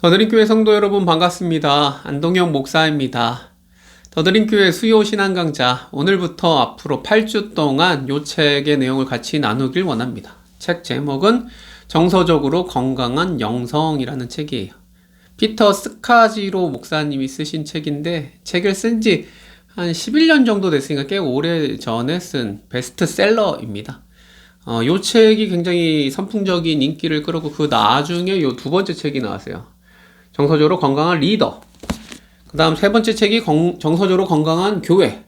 더드림교회 성도 여러분 반갑습니다. 안동영 목사입니다. 더드림교회 수요 신앙 강좌 오늘부터 앞으로 8주 동안 요 책의 내용을 같이 나누길 원합니다. 책 제목은 정서적으로 건강한 영성이라는 책이에요. 피터 스카지로 목사님이 쓰신 책인데 책을 쓴 지 한 11년 정도 됐으니까 꽤 오래 전에 쓴 베스트셀러입니다. 요 책이 굉장히 선풍적인 인기를 끌었고 그 나중에 요 두 번째 책이 나왔어요. 정서적으로 건강한 리더. 그 다음 세 번째 책이 정서적으로 건강한 교회.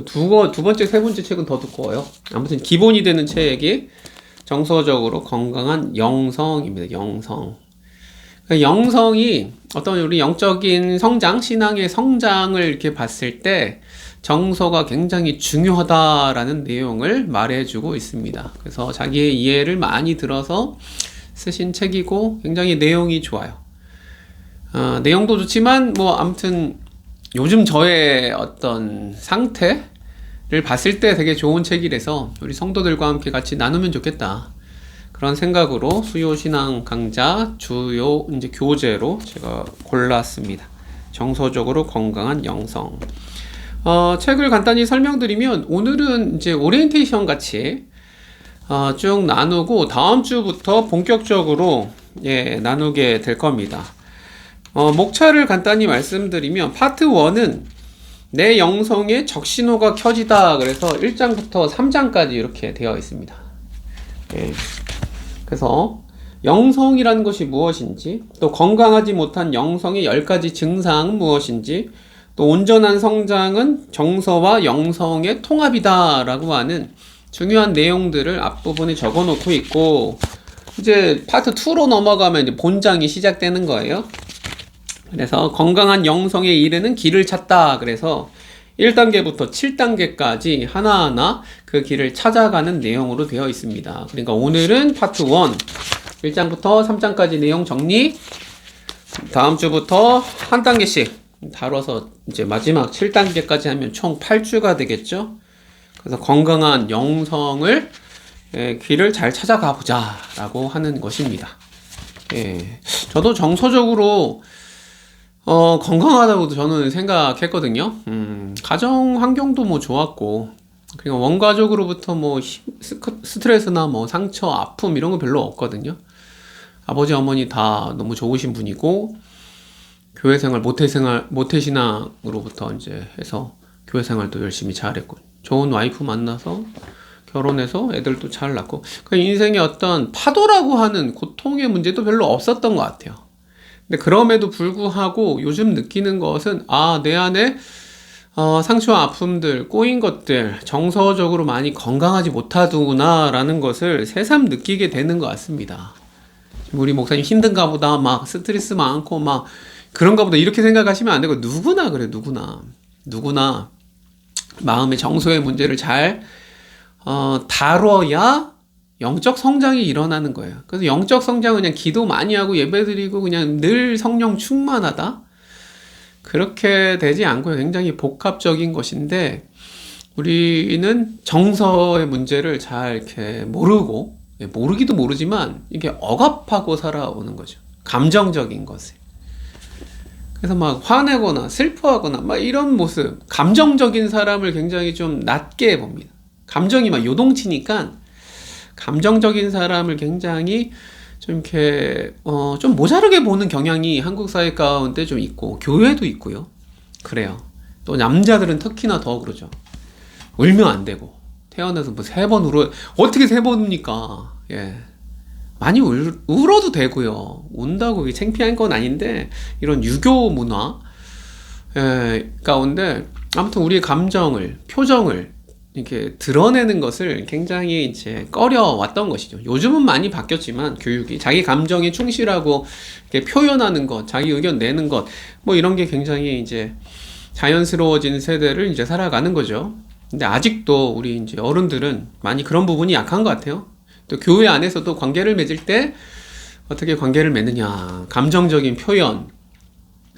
두 번째, 세 번째 책은 더 두꺼워요. 아무튼 기본이 되는 책이 정서적으로 건강한 영성입니다. 영성. 영성이 어떤 우리 영적인 성장, 신앙의 성장을 이렇게 봤을 때 정서가 굉장히 중요하다라는 내용을 말해주고 있습니다. 그래서 자기의 이해를 많이 들어서 쓰신 책이고 굉장히 내용이 좋아요. 내용도 좋지만 아무튼 요즘 저의 어떤 상태를 봤을 때 되게 좋은 책이라서 우리 성도들과 함께 같이 나누면 좋겠다. 그런 생각으로 수요 신앙 강좌 주요 이제 교재로 제가 골랐습니다. 정서적으로 건강한 영성. 책을 간단히 설명드리면 오늘은 이제 오리엔테이션 같이 쭉 나누고 다음 주부터 본격적으로 나누게 될 겁니다. 목차를 간단히 말씀드리면 파트 1은 내 영성에 적신호가 켜지다. 그래서 1장부터 3장까지 이렇게 되어 있습니다. 그래서 영성이라는 것이 무엇인지, 또 건강하지 못한 영성의 10가지 증상은 무엇인지, 또 온전한 성장은 정서와 영성의 통합이다 라고 하는 중요한 내용들을 앞부분에 적어 놓고 있고, 이제 파트 2로 넘어가면 이제 본장이 시작되는 거예요. 그래서 건강한 영성에 이르는 길을 찾다. 그래서 1단계부터 7단계까지 하나하나 그 길을 찾아가는 내용으로 되어 있습니다. 그러니까 오늘은 파트 1, 1장부터 3장까지 내용 정리, 다음 주부터 한 단계씩 다뤄서 이제 마지막 7단계까지 하면 총 8주가 되겠죠. 그래서 건강한 영성을 길을 잘 찾아가 보자 라고 하는 것입니다. 저도 정서적으로 건강하다고도 저는 생각했거든요. 가정 환경도 좋았고, 그냥 원가족으로부터 스트레스나 상처, 아픔 이런 거 별로 없거든요. 아버지, 어머니 다 너무 좋으신 분이고, 교회 생활, 모태신앙으로부터 이제 해서 교회 생활도 열심히 잘했고, 좋은 와이프 만나서 결혼해서 애들도 잘 낳고, 그 인생의 어떤 파도라고 하는 고통의 문제도 별로 없었던 것 같아요. 근데 그럼에도 불구하고 요즘 느끼는 것은 내 안에 상처와 아픔들, 꼬인 것들, 정서적으로 많이 건강하지 못하구나 라는 것을 새삼 느끼게 되는 것 같습니다. 우리 목사님 힘든가 보다, 스트레스 많고 그런가 보다 이렇게 생각하시면 안 되고, 누구나 그래. 누구나 마음의 정서의 문제를 잘 다뤄야 영적 성장이 일어나는 거예요. 그래서 영적 성장은 그냥 기도 많이 하고 예배드리고 그냥 늘 성령 충만하다? 그렇게 되지 않고요. 굉장히 복합적인 것인데, 우리는 정서의 문제를 잘 이렇게 모르기도 모르지만 이게 억압하고 살아오는 거죠. 감정적인 것을. 그래서 화내거나 슬퍼하거나 이런 모습, 감정적인 사람을 굉장히 좀 낮게 봅니다. 감정이 요동치니까 감정적인 사람을 굉장히 좀 이렇게 좀 모자르게 보는 경향이 한국 사회 가운데 좀 있고, 교회도 있고요. 그래요. 또 남자들은 특히나 더 그러죠. 울면 안 되고, 태어나서 3번 울어, 어떻게 3번 웁니까? 많이 울어도 되고요. 운다고 그게 창피한 건 아닌데, 이런 유교 문화 가운데 아무튼 우리의 감정을, 표정을 이렇게 드러내는 것을 굉장히 이제 꺼려왔던 것이죠. 요즘은 많이 바뀌었지만 교육이 자기 감정에 충실하고 이렇게 표현하는 것, 자기 의견 내는 것, 이런 게 굉장히 이제 자연스러워진 세대를 이제 살아가는 거죠. 근데 아직도 우리 이제 어른들은 많이 그런 부분이 약한 것 같아요. 또 교회 안에서도 관계를 맺을 때 어떻게 관계를 맺느냐, 감정적인 표현,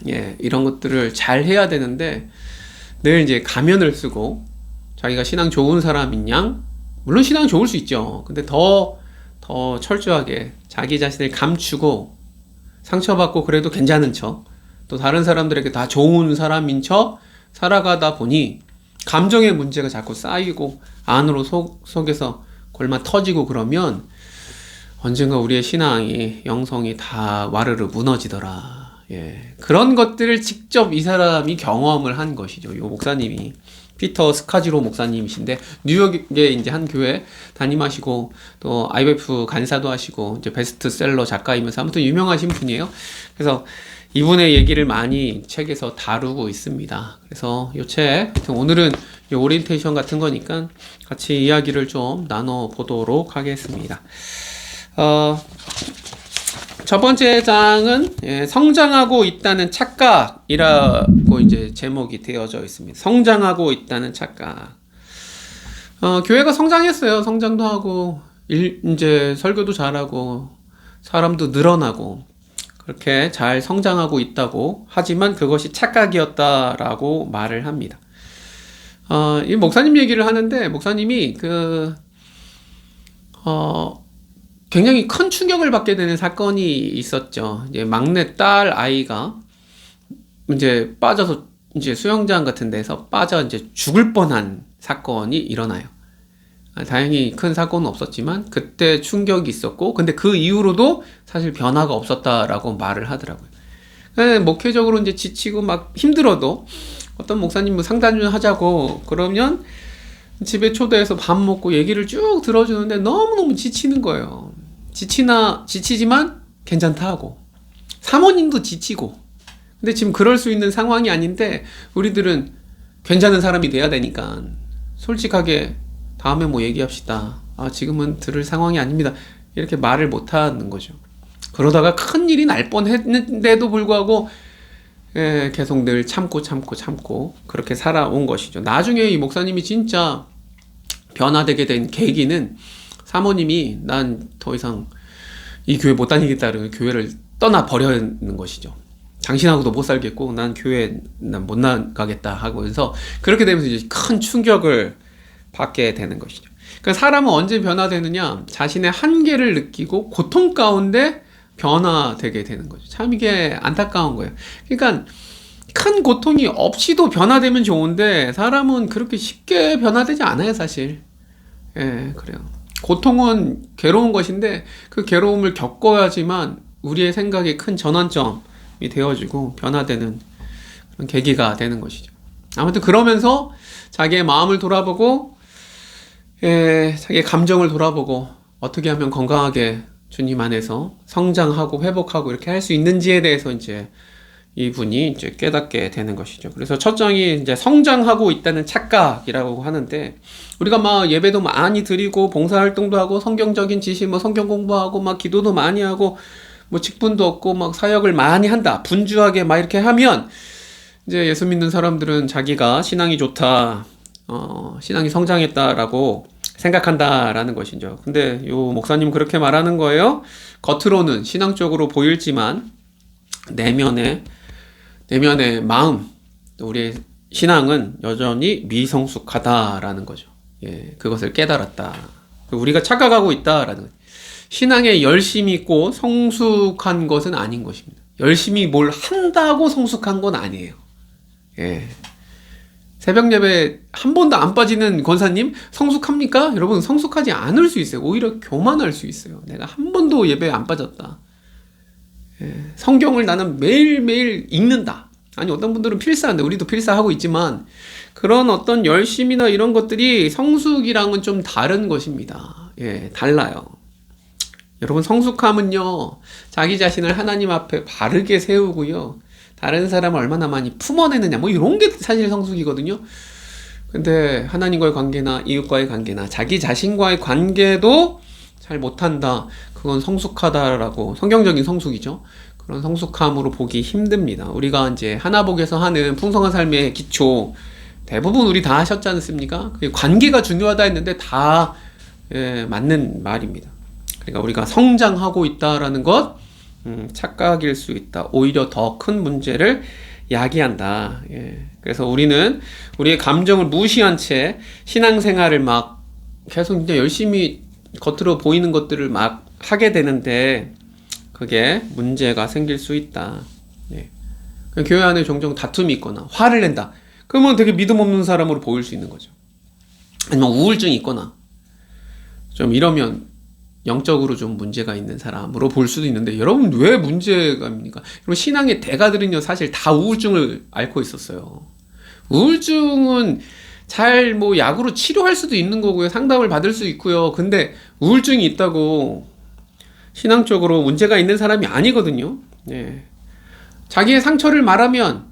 이런 것들을 잘 해야 되는데 늘 이제 가면을 쓰고 자기가 신앙 좋은 사람인 양, 물론 신앙 좋을 수 있죠. 근데 더 철저하게 자기 자신을 감추고 상처받고 그래도 괜찮은 척, 또 다른 사람들에게 다 좋은 사람인 척 살아가다 보니 감정의 문제가 자꾸 쌓이고 안으로 속에서 골마 터지고 그러면 언젠가 우리의 신앙이, 영성이 다 와르르 무너지더라. 예. 그런 것들을 직접 이 사람이 경험을 한 것이죠. 요 목사님이. 피터 스카지로 목사님이신데, 뉴욕에 이제 한 교회 담임하시고, 또 IBF 간사도 하시고, 이제 베스트셀러 작가이면서 아무튼 유명하신 분이에요. 그래서 이분의 얘기를 많이 책에서 다루고 있습니다. 그래서 이 책, 오늘은 오리엔테이션 같은 거니까 같이 이야기를 좀 나눠보도록 하겠습니다. 첫 번째 장은 성장하고 있다는 착각이라고 이제 제목이 되어져 있습니다. 성장하고 있다는 착각. 교회가 성장했어요. 성장도 하고, 이제 설교도 잘하고, 사람도 늘어나고, 그렇게 잘 성장하고 있다고 하지만 그것이 착각이었다라고 말을 합니다. 이 목사님 얘기를 하는데, 목사님이 굉장히 큰 충격을 받게 되는 사건이 있었죠. 이제 막내 딸 아이가 이제 빠져서 이제 수영장 같은 데서 빠져 이제 죽을 뻔한 사건이 일어나요. 다행히 큰 사건은 없었지만 그때 충격이 있었고, 근데 그 이후로도 사실 변화가 없었다라고 말을 하더라고요. 목회적으로 이제 지치고 막 힘들어도 어떤 목사님 뭐 상담 좀 하자고 그러면 집에 초대해서 밥 먹고 얘기를 쭉 들어주는데 너무너무 지치는 거예요. 지치지만 괜찮다 하고, 사모님도 지치고. 근데 지금 그럴 수 있는 상황이 아닌데 우리들은 괜찮은 사람이 돼야 되니까 솔직하게 다음에 뭐 얘기합시다. 지금은 들을 상황이 아닙니다. 이렇게 말을 못 하는 거죠. 그러다가 큰 일이 날 뻔했는데도 불구하고 계속 늘 참고 그렇게 살아온 것이죠. 나중에 이 목사님이 진짜 변화되게 된 계기는 사모님이 난 더 이상 이 교회 못 다니겠다는 교회를 떠나 버리는 것이죠. 당신하고도 못 살겠고 난 교회 난 못 나가겠다 하고서 그렇게 되면서 이제 큰 충격을 받게 되는 것이죠. 그러니까 사람은 언제 변화되느냐? 자신의 한계를 느끼고 고통 가운데 변화되게 되는 거죠. 참 이게 안타까운 거예요. 그러니까 큰 고통이 없이도 변화되면 좋은데 사람은 그렇게 쉽게 변화되지 않아요, 사실. 그래요. 고통은 괴로운 것인데 그 괴로움을 겪어야지만 우리의 생각이 큰 전환점이 되어지고 변화되는 그런 계기가 되는 것이죠. 아무튼 그러면서 자기의 마음을 돌아보고 자기의 감정을 돌아보고 어떻게 하면 건강하게 주님 안에서 성장하고 회복하고 이렇게 할 수 있는지에 대해서 이제 이분이 이제 깨닫게 되는 것이죠. 그래서 첫 장이 이제 성장하고 있다는 착각이라고 하는데, 우리가 막 예배도 많이 드리고 봉사활동도 하고 성경적인 지식 뭐 성경 공부하고 막 기도도 많이 하고 뭐 직분도 얻고 막 사역을 많이 한다, 분주하게 막 이렇게 하면 이제 예수 믿는 사람들은 자기가 신앙이 좋다, 신앙이 성장했다라고 생각한다라는 것이죠. 근데 요 목사님 그렇게 말하는 거예요. 겉으로는 신앙적으로 보일지만 내면의 마음, 우리의 신앙은 여전히 미성숙하다라는 거죠. 그것을 깨달았다. 우리가 착각하고 있다라는 거죠. 신앙에 열심이 있고 성숙한 것은 아닌 것입니다. 열심히 뭘 한다고 성숙한 건 아니에요. 새벽 예배 한 번도 안 빠지는 권사님 성숙합니까? 여러분, 성숙하지 않을 수 있어요. 오히려 교만할 수 있어요. 내가 한 번도 예배에 안 빠졌다. 성경을 나는 매일매일 읽는다. 아니, 어떤 분들은 필사하는데 우리도 필사하고 있지만 그런 어떤 열심이나 이런 것들이 성숙이랑은 좀 다른 것입니다. 달라요. 여러분, 성숙함은요, 자기 자신을 하나님 앞에 바르게 세우고요, 다른 사람을 얼마나 많이 품어내느냐, 뭐 이런 게 사실 성숙이거든요. 근데 하나님과의 관계나 이웃과의 관계나 자기 자신과의 관계도 잘 못한다, 그건 성숙하다라고, 성경적인 성숙이죠. 그런 성숙함으로 보기 힘듭니다. 우리가 이제 하나복에서 하는 풍성한 삶의 기초 대부분 우리 다 하셨지 않습니까? 관계가 중요하다 했는데 다 맞는 말입니다. 그러니까 우리가 성장하고 있다라는 것, 착각일 수 있다. 오히려 더 큰 문제를 야기한다. 그래서 우리는 우리의 감정을 무시한 채 신앙생활을 막 계속 이제 열심히 겉으로 보이는 것들을 막 하게 되는데, 그게 문제가 생길 수 있다. 예. 교회 안에 종종 다툼이 있거나 화를 낸다. 그러면 되게 믿음 없는 사람으로 보일 수 있는 거죠. 아니면 우울증이 있거나 좀 이러면 영적으로 좀 문제가 있는 사람으로 볼 수도 있는데, 여러분 왜 문제가 입니까? 여러분 신앙의 대가들은요 사실 다 우울증을 앓고 있었어요. 우울증은 잘 뭐 약으로 치료할 수도 있는 거고요, 상담을 받을 수 있고요. 근데 우울증이 있다고 신앙적으로 문제가 있는 사람이 아니거든요. 예. 자기의 상처를 말하면,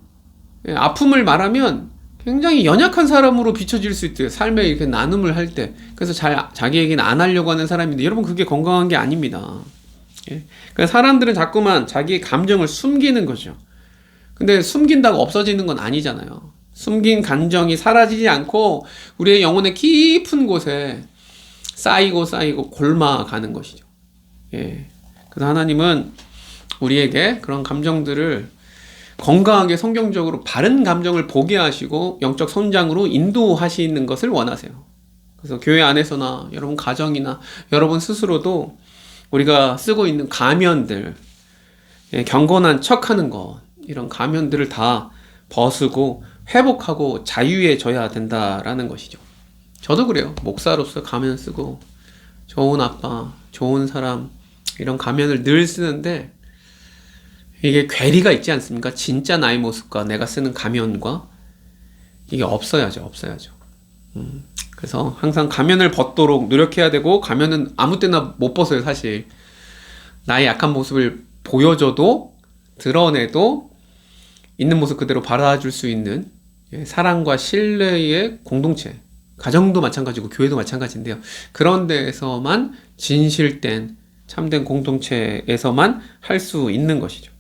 예, 아픔을 말하면 굉장히 연약한 사람으로 비춰질 수 있대요. 삶에 이렇게 나눔을 할 때. 그래서 자기 얘기는 안 하려고 하는 사람인데, 여러분 그게 건강한 게 아닙니다. 예? 그러니까 사람들은 자꾸만 자기의 감정을 숨기는 거죠. 근데 숨긴다고 없어지는 건 아니잖아요. 숨긴 감정이 사라지지 않고 우리의 영혼의 깊은 곳에 쌓이고 골마가는 것이죠. 예. 그래서 하나님은 우리에게 그런 감정들을 건강하게 성경적으로 바른 감정을 보게 하시고 영적 성장으로 인도하시는 것을 원하세요. 그래서 교회 안에서나 여러분 가정이나 여러분 스스로도 우리가 쓰고 있는 가면들, 경건한 척하는 것, 이런 가면들을 다 벗고 회복하고 자유해져야 된다라는 것이죠. 저도 그래요. 목사로서 가면 쓰고 좋은 아빠, 좋은 사람, 이런 가면을 늘 쓰는데 이게 괴리가 있지 않습니까? 진짜 나의 모습과 내가 쓰는 가면과 이게 없어야죠. 그래서 항상 가면을 벗도록 노력해야 되고, 가면은 아무 때나 못 벗어요. 사실 나의 약한 모습을 보여줘도 드러내도 있는 모습 그대로 받아줄 수 있는 사랑과 신뢰의 공동체, 가정도 마찬가지고 교회도 마찬가지인데요, 그런 데에서만 진실된 참된 공동체에서만 할 수 있는 것이죠.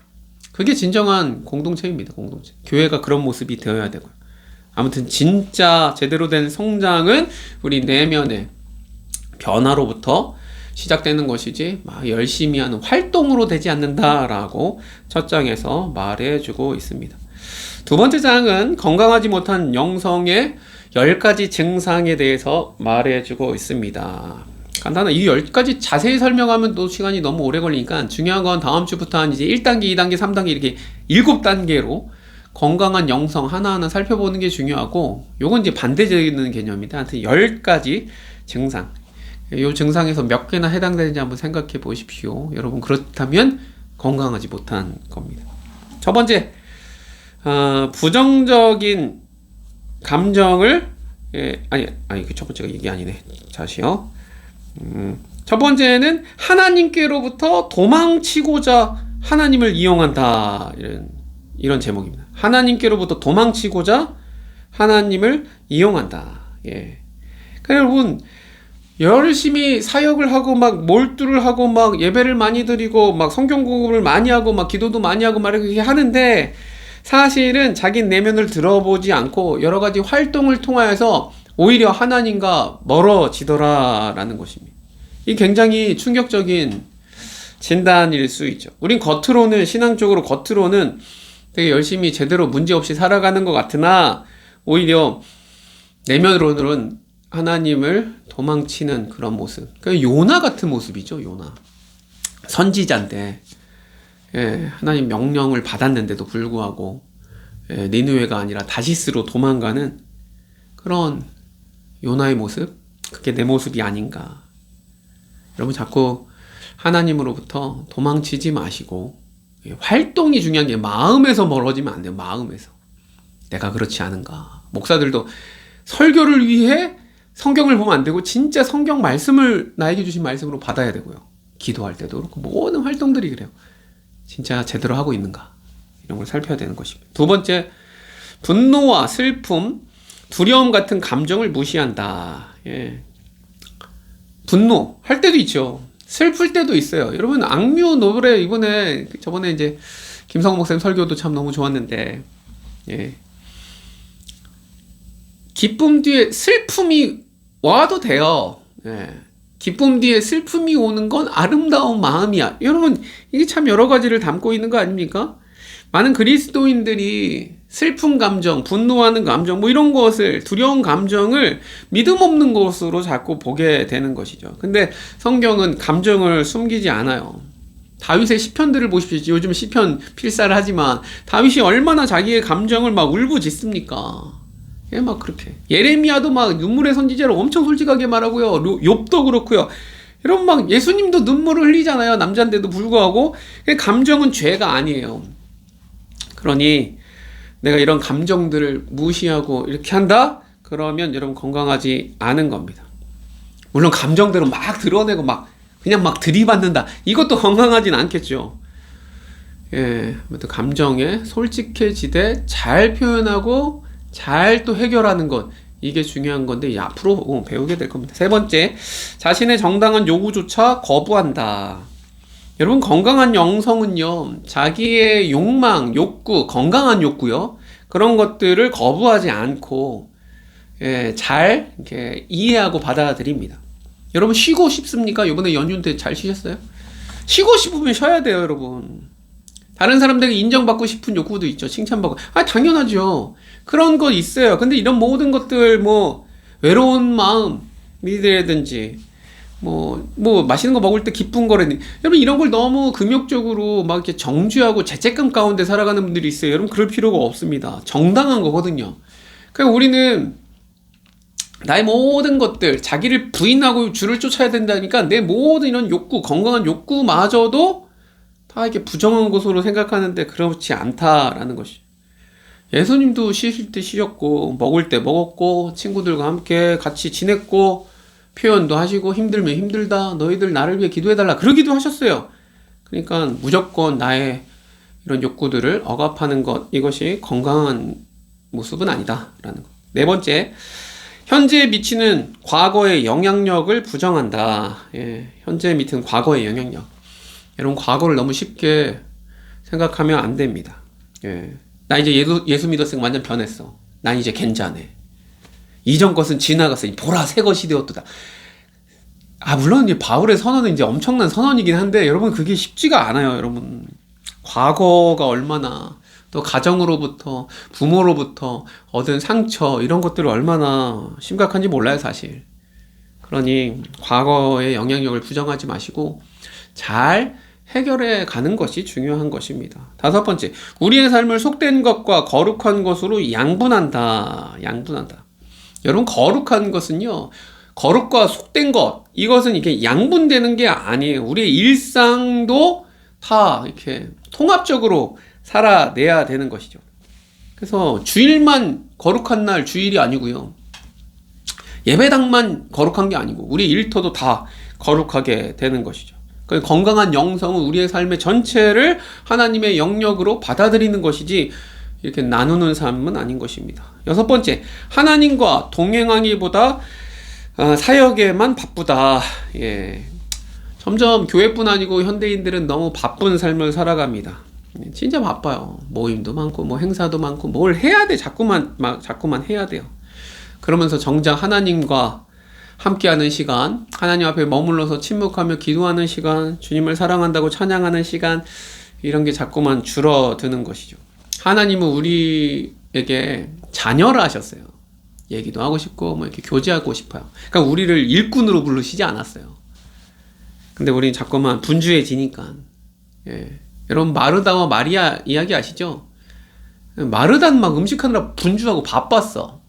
그게 진정한 공동체입니다. 공동체. 교회가 그런 모습이 되어야 되고요. 아무튼 진짜 제대로 된 성장은 우리 내면의 변화로부터 시작되는 것이지 막 열심히 하는 활동으로 되지 않는다라고 첫 장에서 말해주고 있습니다. 두 번째 장은 건강하지 못한 영성의 10가지 증상에 대해서 말해주고 있습니다. 간단한 이 10가지 자세히 설명하면 또 시간이 너무 오래 걸리니까 중요한 건 다음 주부터 한 이제 1단계, 2단계, 3단계 이렇게 7단계로 건강한 영성 하나하나 살펴보는 게 중요하고, 요건 이제 반대되는 개념입니다. 하여튼 10가지 증상. 이 증상에서 몇 개나 해당되는지 한번 생각해 보십시오. 여러분 그렇다면 건강하지 못한 겁니다. 첫 번째, 부정적인 감정을, 그 첫 번째가 이게 아니네. 다시요. 첫 번째는 하나님께로부터 도망치고자 하나님을 이용한다. 이런 제목입니다. 하나님께로부터 도망치고자 하나님을 이용한다. 예. 그러니까 여러분, 열심히 사역을 하고 막 몰두를 하고 막 예배를 많이 드리고 막 성경 공부를 많이 하고 막 기도도 많이 하고 막 이렇게 하는데, 사실은 자기 내면을 들어보지 않고 여러 가지 활동을 통하여서 오히려 하나님과 멀어지더라라는 것입니다. 이 굉장히 충격적인 진단일 수 있죠. 우린 겉으로는, 신앙적으로 겉으로는 되게 열심히 제대로 문제없이 살아가는 것 같으나 오히려 내면으로는 하나님을 도망치는 그런 모습. 그러니까 요나 같은 모습이죠. 요나. 선지자인데, 예, 하나님 명령을 받았는데도 불구하고 니느웨가 아니라 다시스로 도망가는 그런 요나의 모습, 그게 내 모습이 아닌가. 여러분 자꾸 하나님으로부터 도망치지 마시고, 활동이 중요한 게 마음에서 멀어지면 안 돼요. 마음에서. 내가 그렇지 않은가. 목사들도 설교를 위해 성경을 보면 안 되고 진짜 성경 말씀을 나에게 주신 말씀으로 받아야 되고요. 기도할 때도 그렇고 모든 활동들이 그래요. 진짜 제대로 하고 있는가. 이런 걸 살펴야 되는 것입니다. 두 번째, 분노와 슬픔, 두려움 같은 감정을 무시한다. 예. 분노 할 때도 있죠. 슬플 때도 있어요. 여러분 악뮤 노래 저번에 이제 김성호 목사님 설교도 참 너무 좋았는데, 예. 기쁨 뒤에 슬픔이 와도 돼요. 예. 기쁨 뒤에 슬픔이 오는 건 아름다운 마음이야. 여러분 이게 참 여러 가지를 담고 있는 거 아닙니까? 많은 그리스도인들이 슬픈 감정, 분노하는 감정, 뭐 이런 것을, 두려운 감정을 믿음 없는 것으로 자꾸 보게 되는 것이죠. 근데 성경은 감정을 숨기지 않아요. 다윗의 시편들을 보십시오. 요즘 시편 필사를 하지만 다윗이 얼마나 자기의 감정을 막 울부짖습니까? 예, 막 그렇게. 예레미야도 막 눈물의 선지자로 엄청 솔직하게 말하고요. 욥도 그렇고요. 여러분 막 예수님도 눈물을 흘리잖아요. 남자인데도 불구하고. 감정은 죄가 아니에요. 그러니 내가 이런 감정들을 무시하고 이렇게 한다? 그러면 여러분 건강하지 않은 겁니다. 물론 감정대로 막 드러내고 막 그냥 막 들이받는다. 이것도 건강하진 않겠죠. 예, 감정에 솔직해지되 잘 표현하고 잘 또 해결하는 것. 이게 중요한 건데 앞으로 배우게 될 겁니다. 세 번째, 자신의 정당한 요구조차 거부한다. 여러분 건강한 영성은요, 자기의 욕망, 욕구, 건강한 욕구요. 그런 것들을 거부하지 않고 잘 이렇게 이해하고 받아들입니다. 여러분 쉬고 싶습니까? 이번에 연휴 때 잘 쉬셨어요? 쉬고 싶으면 쉬어야 돼요, 여러분. 다른 사람들에게 인정받고 싶은 욕구도 있죠. 칭찬받고. 당연하죠. 그런 거 있어요. 근데 이런 모든 것들, 외로운 마음이라든지, 맛있는 거 먹을 때 기쁜 거라든지, 여러분, 이런 걸 너무 금욕적으로 막 이렇게 정죄하고 죄책감 가운데 살아가는 분들이 있어요. 여러분, 그럴 필요가 없습니다. 정당한 거거든요. 그러니까 우리는 나의 모든 것들, 자기를 부인하고 주를 쫓아야 된다니까 내 모든 이런 욕구, 건강한 욕구마저도 다 이렇게 부정한 것으로 생각하는데 그렇지 않다라는 것이. 예수님도 쉬실 때 쉬셨고, 먹을 때 먹었고, 친구들과 함께 같이 지냈고, 표현도 하시고, 힘들면 힘들다, 너희들 나를 위해 기도해달라, 그러기도 하셨어요. 그러니까 무조건 나의 이런 욕구들을 억압하는 것, 이것이 건강한 모습은 아니다라는 것. 네 번째, 현재에 미치는 과거의 영향력을 부정한다. 예, 현재에 미치는 과거의 영향력. 여러분 과거를 너무 쉽게 생각하면 안 됩니다. 예, 나 이제 예수 믿었으니까 완전 변했어. 난 이제 괜찮네. 이전 것은 지나갔으니 보라 새 것이 되었도다. 물론 이제 바울의 선언은 이제 엄청난 선언이긴 한데 여러분 그게 쉽지가 않아요. 여러분 과거가 얼마나 또 가정으로부터 부모로부터 얻은 상처 이런 것들이 얼마나 심각한지 몰라요 사실. 그러니 과거의 영향력을 부정하지 마시고 잘 해결해 가는 것이 중요한 것입니다. 다섯 번째, 우리의 삶을 속된 것과 거룩한 것으로 양분한다. 여러분 거룩한 것은요, 거룩과 속된 것, 이것은 이렇게 양분되는 게 아니에요. 우리의 일상도 다 이렇게 통합적으로 살아내야 되는 것이죠. 그래서 주일만 거룩한 날 주일이 아니고요. 예배당만 거룩한 게 아니고 우리 일터도 다 거룩하게 되는 것이죠. 그러니까 건강한 영성은 우리의 삶의 전체를 하나님의 영역으로 받아들이는 것이지 이렇게 나누는 삶은 아닌 것입니다. 여섯 번째, 하나님과 동행하기보다 사역에만 바쁘다. 예. 점점 교회뿐 아니고 현대인들은 너무 바쁜 삶을 살아갑니다. 진짜 바빠요. 모임도 많고 행사도 많고 뭘 해야 돼. 자꾸만 해야 돼요. 그러면서 정작 하나님과 함께하는 시간, 하나님 앞에 머물러서 침묵하며 기도하는 시간, 주님을 사랑한다고 찬양하는 시간, 이런 게 자꾸만 줄어드는 것이죠. 하나님은 우리에게 자녀라 하셨어요. 얘기도 하고 싶고 이렇게 교제하고 싶어요. 그러니까 우리를 일꾼으로 부르시지 않았어요. 근데 우리는 자꾸만 분주해지니까. 예. 여러분 마르다와 마리아 이야기 아시죠? 마르다는 막 음식하느라 분주하고 바빴어.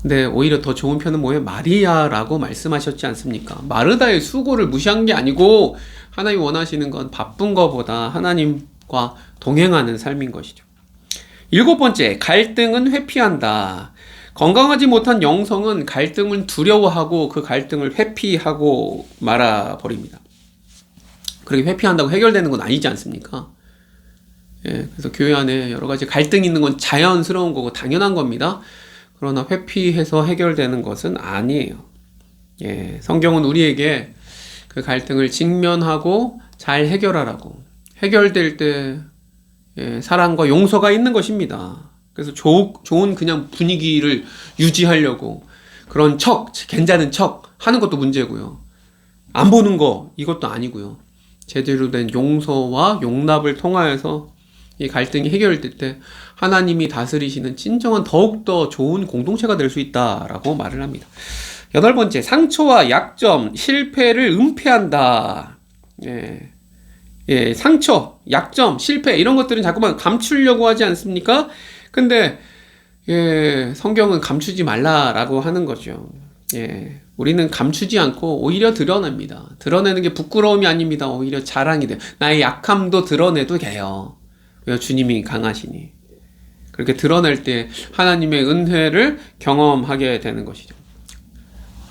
근데 오히려 더 좋은 편은 뭐예요? 마리아라고 말씀하셨지 않습니까? 마르다의 수고를 무시한 게 아니고 하나님 원하시는 건 바쁜 것보다 하나님과 동행하는 삶인 것이죠. 일곱 번째, 갈등은 회피한다. 건강하지 못한 영성은 갈등을 두려워하고 그 갈등을 회피하고 말아버립니다. 그렇게 회피한다고 해결되는 건 아니지 않습니까? 예, 그래서 교회 안에 여러 가지 갈등이 있는 건 자연스러운 거고 당연한 겁니다. 그러나 회피해서 해결되는 것은 아니에요. 예, 성경은 우리에게 그 갈등을 직면하고 잘 해결하라고, 해결될 때 사랑과 용서가 있는 것입니다. 그래서 좋은 그냥 분위기를 유지하려고 그런 괜찮은 척 하는 것도 문제고요. 안 보는 거 이것도 아니고요. 제대로 된 용서와 용납을 통하여서 이 갈등이 해결될 때 하나님이 다스리시는 진정한 더욱더 좋은 공동체가 될 수 있다라고 말을 합니다. 여덟 번째, 상처와 약점, 실패를 은폐한다. 예. 예, 상처, 약점, 실패 이런 것들은 자꾸만 감추려고 하지 않습니까? 근데 예, 성경은 감추지 말라라고 하는 거죠. 예, 우리는 감추지 않고 오히려 드러냅니다. 드러내는 게 부끄러움이 아닙니다. 오히려 자랑이 돼요. 나의 약함도 드러내도 돼요. 왜? 주님이 강하시니. 그렇게 드러낼 때 하나님의 은혜를 경험하게 되는 것이죠.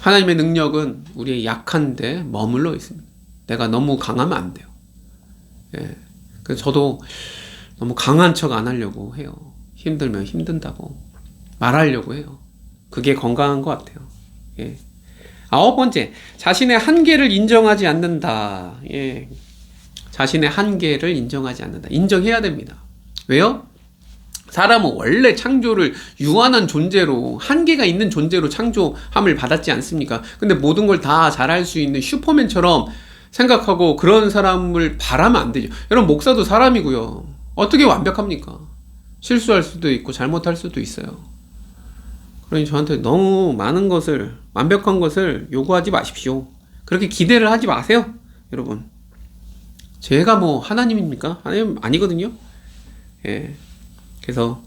하나님의 능력은 우리의 약한데 머물러 있습니다. 내가 너무 강하면 안 돼요. 예. 그래서 저도 너무 강한 척 안 하려고 해요. 힘들면 힘든다고 말하려고 해요. 그게 건강한 것 같아요. 예. 9번째, 자신의 한계를 인정하지 않는다. 예. 자신의 한계를 인정하지 않는다. 인정해야 됩니다. 왜요? 사람은 원래 창조를 유한한 존재로, 한계가 있는 존재로 창조함을 받았지 않습니까? 근데 모든 걸 다 잘할 수 있는 슈퍼맨처럼 생각하고 그런 사람을 바라면 안 되죠. 여러분, 목사도 사람이고요. 어떻게 완벽합니까? 실수할 수도 있고 잘못할 수도 있어요. 그러니 저한테 너무 많은 것을, 완벽한 것을 요구하지 마십시오. 그렇게 기대를 하지 마세요, 여러분. 제가 뭐 하나님입니까? 하나님 아니거든요. 예. 그래서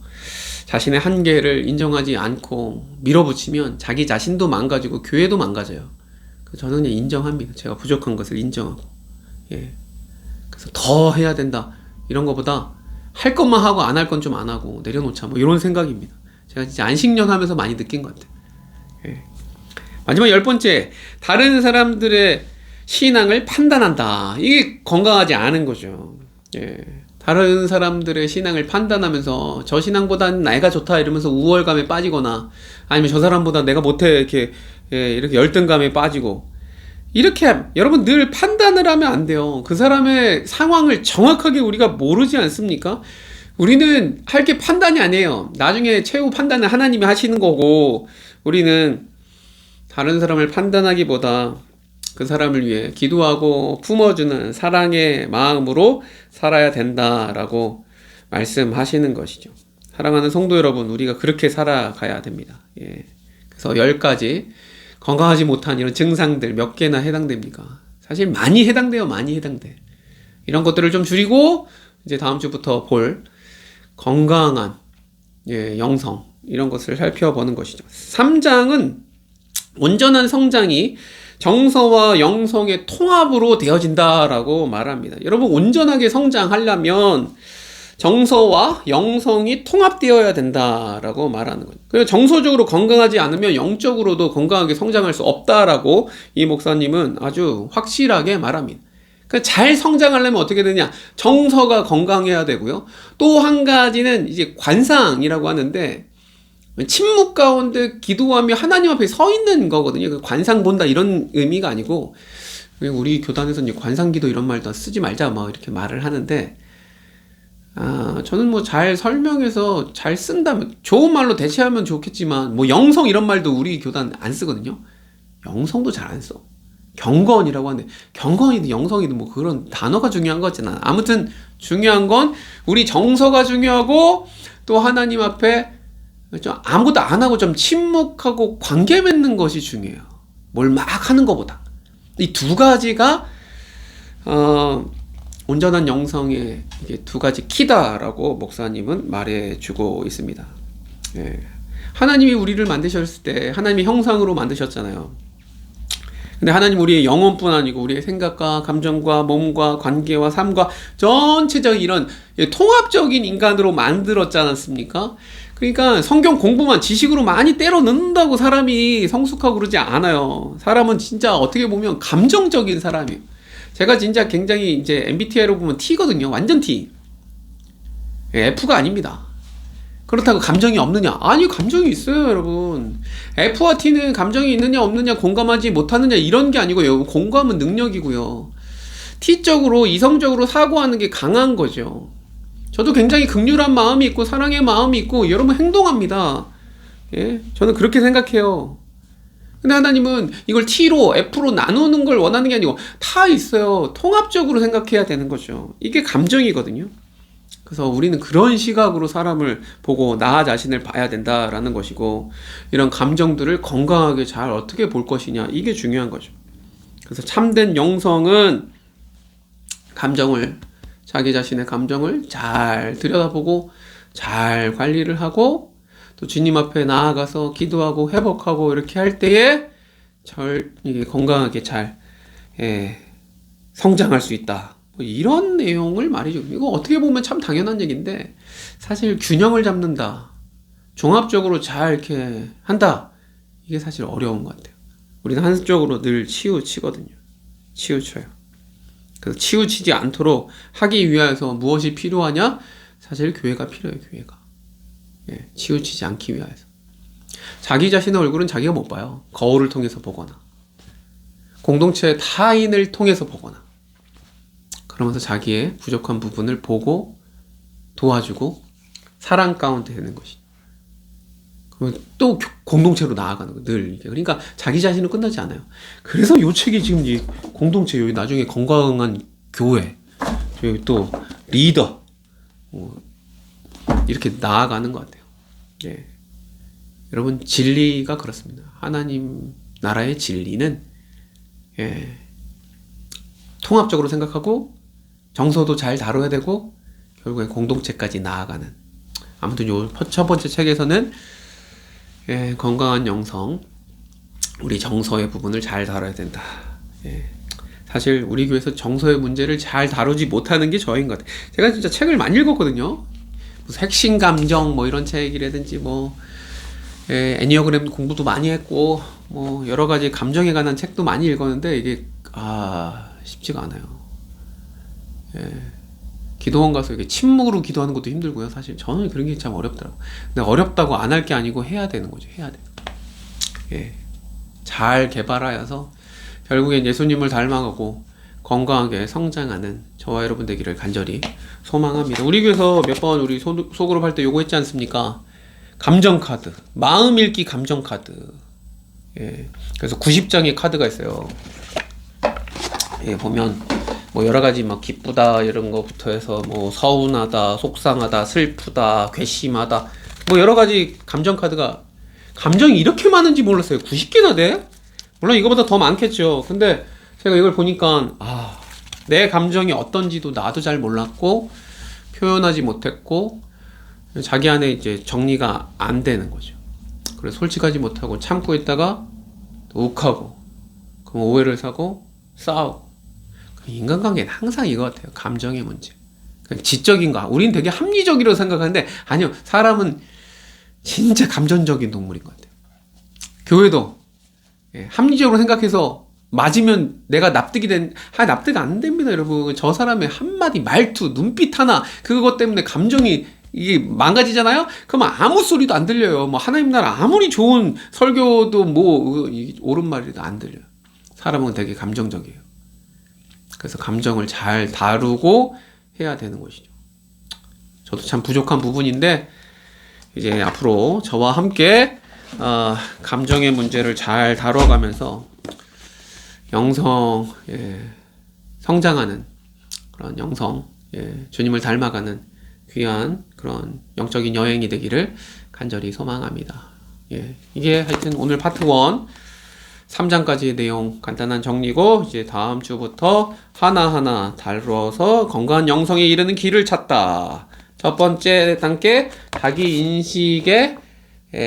자신의 한계를 인정하지 않고 밀어붙이면 자기 자신도 망가지고 교회도 망가져요. 그래서 저는 그냥 인정합니다. 제가 부족한 것을 인정하고. 예. 그래서 더 해야 된다. 이런 것보다 할 것만 하고 안 할 건 좀 안 하고 내려놓자. 뭐 이런 생각입니다. 제가 진짜 안식년 하면서 많이 느낀 것 같아요. 예. 마지막 10번째, 다른 사람들의 신앙을 판단한다. 이게 건강하지 않은 거죠. 예. 다른 사람들의 신앙을 판단하면서 저 신앙보다는 내가 좋다 이러면서 우월감에 빠지거나 아니면 저 사람보다 내가 못해 이렇게 이렇게 열등감에 빠지고 이렇게 여러분 늘 판단을 하면 안 돼요. 그 사람의 상황을 정확하게 우리가 모르지 않습니까? 우리는 할 게 판단이 아니에요. 나중에 최후 판단은 하나님이 하시는 거고 우리는 다른 사람을 판단하기보다 그 사람을 위해 기도하고 품어주는 사랑의 마음으로 살아야 된다라고 말씀하시는 것이죠. 사랑하는 성도 여러분, 우리가 그렇게 살아가야 됩니다. 예. 그래서 10가지 건강하지 못한 이런 증상들 몇 개나 해당됩니까? 사실 많이 해당돼요. 많이 해당돼. 이런 것들을 좀 줄이고 이제 다음 주부터 볼 건강한 영성 이런 것을 살펴보는 것이죠. 3장은 온전한 성장이 정서와 영성의 통합으로 되어진다라고 말합니다. 여러분, 온전하게 성장하려면 정서와 영성이 통합되어야 된다라고 말하는 거예요. 그래서 정서적으로 건강하지 않으면 영적으로도 건강하게 성장할 수 없다라고 이 목사님은 아주 확실하게 말합니다. 그러니까 잘 성장하려면 어떻게 되냐? 정서가 건강해야 되고요. 또 한 가지는 이제 관상이라고 하는데 침묵 가운데 기도하며 하나님 앞에 서 있는 거거든요. 그 관상 본다 이런 의미가 아니고 우리 교단에서는 관상 기도 이런 말도 쓰지 말자 막 이렇게 말을 하는데 저는 뭐 잘 설명해서 잘 쓴다면 좋은 말로 대체하면 좋겠지만 뭐 영성 이런 말도 우리 교단 안 쓰거든요. 영성도 잘 안 써. 경건이라고 하는데 경건이든 영성이든 뭐 그런 단어가 중요한 거잖아. 아무튼 중요한 건 우리 정서가 중요하고 또 하나님 앞에 좀 아무것도 안 하고 좀 침묵하고 관계 맺는 것이 중요해요. 뭘 막 하는 것보다. 이 두 가지가 온전한 영성의 이게 두 가지 키다라고 목사님은 말해주고 있습니다. 예. 하나님이 우리를 만드셨을 때 하나님의 형상으로 만드셨잖아요. 근데 하나님 우리의 영혼뿐 아니고 우리의 생각과 감정과 몸과 관계와 삶과 전체적인 이런 통합적인 인간으로 만들었지 않았습니까? 그러니까 성경 공부만 지식으로 많이 때려 넣는다고 사람이 성숙하고 그러지 않아요. 사람은 진짜 어떻게 보면 감정적인 사람이에요. 제가 진짜 굉장히 이제 MBTI로 보면 T거든요. 완전 T. F가 아닙니다. 그렇다고 감정이 없느냐? 아니, 감정이 있어요, 여러분. F와 T는 감정이 있느냐 없느냐, 공감하지 못하느냐 이런 게 아니고요. 공감은 능력이고요. T적으로 이성적으로 사고하는 게 강한 거죠. 저도 굉장히 극률한 마음이 있고 사랑의 마음이 있고 여러분 행동합니다. 예? 저는 그렇게 생각해요. 근데 하나님은 이걸 T로 F로 나누는 걸 원하는 게 아니고 다 있어요. 통합적으로 생각해야 되는 거죠. 이게 감정이거든요. 그래서 우리는 그런 시각으로 사람을 보고 나 자신을 봐야 된다라는 것이고 이런 감정들을 건강하게 잘 어떻게 볼 것이냐 이게 중요한 거죠. 그래서 참된 영성은 자기 자신의 감정을 잘 들여다보고 잘 관리를 하고 또 주님 앞에 나아가서 기도하고 회복하고 이렇게 할 때에 이게 건강하게 잘 성장할 수 있다. 뭐 이런 내용을 말이죠. 이거 어떻게 보면 참 당연한 얘기인데 사실 균형을 잡는다. 종합적으로 잘 이렇게 한다. 이게 사실 어려운 것 같아요. 우리는 한쪽으로 늘 치우치거든요. 치우쳐요. 그래서 치우치지 않도록 하기 위해서 무엇이 필요하냐? 사실 교회가 필요해요. 교회가. 치우치지 않기 위해서. 자기 자신의 얼굴은 자기가 못 봐요. 거울을 통해서 보거나 공동체의 타인을 통해서 보거나 그러면서 자기의 부족한 부분을 보고 도와주고 사랑 가운데 되는 것이. 그러면 또 공동체로 나아가는 거 늘 이게. 그러니까 자기 자신은 끝나지 않아요. 그래서 요 책이 지금 이 공동체 여기 나중에 건강한 교회 여기 또 리더 이렇게 나아가는 것 같아요. 여러분 진리가 그렇습니다. 하나님 나라의 진리는 통합적으로 생각하고 정서도 잘 다뤄야 되고 결국엔 공동체까지 나아가는. 아무튼 요 첫 번째 책에서는 건강한 영성, 우리 정서의 부분을 잘 다뤄야 된다. 사실 우리 교회에서 정서의 문제를 잘 다루지 못하는 게 저인 것 같아요. 제가 진짜 책을 많이 읽었거든요. 무슨 핵심 감정 뭐 이런 책이라든지 뭐 애니어그램 공부도 많이 했고 뭐 여러 가지 감정에 관한 책도 많이 읽었는데 이게 쉽지가 않아요. 기도원 가서 이게 침묵으로 기도하는 것도 힘들고요. 사실 저는 그런 게 참 어렵더라고요. 근데 어렵다고 안 할 게 아니고 해야 되는 거죠. 해야 돼. 잘 개발하여서 결국엔 예수님을 닮아가고 건강하게 성장하는 저와 여러분 되기를 간절히 소망합니다. 우리 교회에서 몇 번 우리 소그룹 할 때 요거 했지 않습니까? 감정카드, 마음 읽기 감정카드. 그래서 90장의 카드가 있어요. 보면 뭐 여러 가지 막 기쁘다 이런 거부터 해서 뭐 서운하다, 속상하다, 슬프다, 괘씸하다 뭐 여러 가지 감정 카드가. 감정이 이렇게 많은지 몰랐어요. 90개나 돼? 물론 이거보다 더 많겠죠. 근데 제가 이걸 보니까 내 감정이 어떤지도 나도 잘 몰랐고 표현하지 못했고 자기 안에 이제 정리가 안 되는 거죠. 그래서 솔직하지 못하고 참고 있다가 욱하고 그럼 오해를 사고 싸우고. 인간관계는 항상 이거 같아요. 감정의 문제. 지적인 거. 우린 되게 합리적이라고 생각하는데 아니요. 사람은 진짜 감정적인 동물인 것 같아요. 교회도 합리적으로 생각해서 맞으면 내가 납득이 납득 안 됩니다, 여러분. 저 사람의 한마디 말투, 눈빛 하나 그것 때문에 감정이 이게 망가지잖아요. 그러면 아무 소리도 안 들려요. 뭐 하나님 나라 아무리 좋은 설교도 뭐 옳은 말이라도 안 들려요. 사람은 되게 감정적이에요. 그래서 감정을 잘 다루고 해야 되는 것이죠. 저도 참 부족한 부분인데 이제 앞으로 저와 함께 감정의 문제를 잘 다뤄가면서 영성 성장하는 그런 영성 주님을 닮아가는 귀한 그런 영적인 여행이 되기를 간절히 소망합니다. 이게 하여튼 오늘 파트 1 3장까지의 내용 간단한 정리고 이제 다음 주부터 하나하나 다뤄서 건강한 영성에 이르는 길을 찾다. 첫 번째 단계 자기 인식에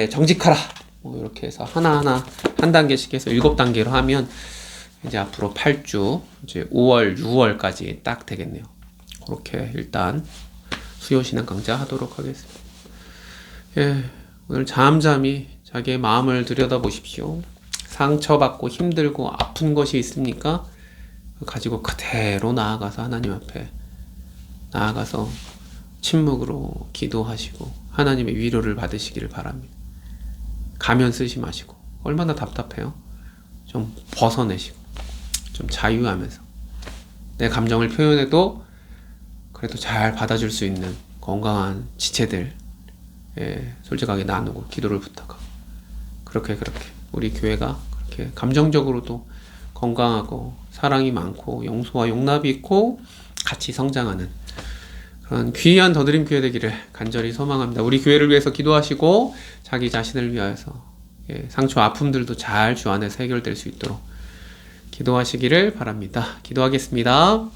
정직하라. 뭐 이렇게 해서 하나하나 한 단계씩 해서 7단계로 하면 이제 앞으로 8주 이제 5월, 6월까지 딱 되겠네요. 그렇게 일단 수요신앙 강좌 하도록 하겠습니다. 오늘 잠잠히 자기의 마음을 들여다보십시오. 상처받고 힘들고 아픈 것이 있습니까? 가지고 그대로 나아가서 하나님 앞에 나아가서 침묵으로 기도하시고 하나님의 위로를 받으시기를 바랍니다. 가면 쓰지 마시고 얼마나 답답해요? 좀 벗어내시고 좀 자유하면서 내 감정을 표현해도 그래도 잘 받아줄 수 있는 건강한 지체들 솔직하게 나누고 기도를 부탁하고 그렇게 우리 교회가 그렇게 감정적으로도 건강하고 사랑이 많고 용서와 용납이 있고 같이 성장하는 그런 귀한 더드림 교회 되기를 간절히 소망합니다. 우리 교회를 위해서 기도하시고 자기 자신을 위하여서 상처 아픔들도 잘 주 안에서 해결될 수 있도록 기도하시기를 바랍니다. 기도하겠습니다.